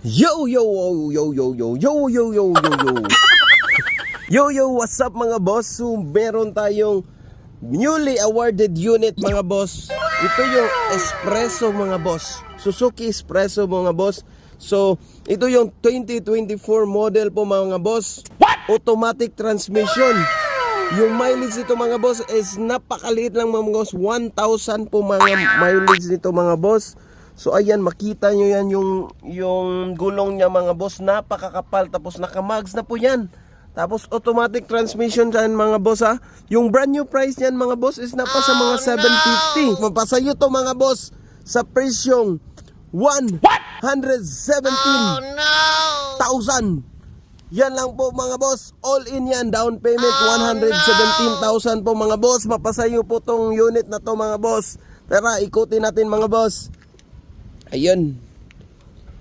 Yo yo yo yo yo yo yo yo yo yo. Yo yo, what's up mga boss? So meron tayong newly awarded unit mga boss. Ito yung Espresso mga boss. Suzuki Espresso mga boss. So ito yung 2024 model po mga boss. Automatic transmission. Yung mileage nito mga boss is napakaliit lang mga boss. 1,000 po mga mileage nito mga boss. So ayan, makita nyo yan yung gulong niya mga boss. Napakakapal, tapos nakamags na po yan. Tapos automatic transmission dyan mga boss ha. Yung brand new price niyan mga boss is napasa mga 750. Mapasayo to mga boss sa presyong 117,000. Yan lang po mga boss. All in yan. Down payment 117,000 po mga boss. Mapasayo po tong unit na to mga boss. Tara, ikutin natin mga boss. Ayun.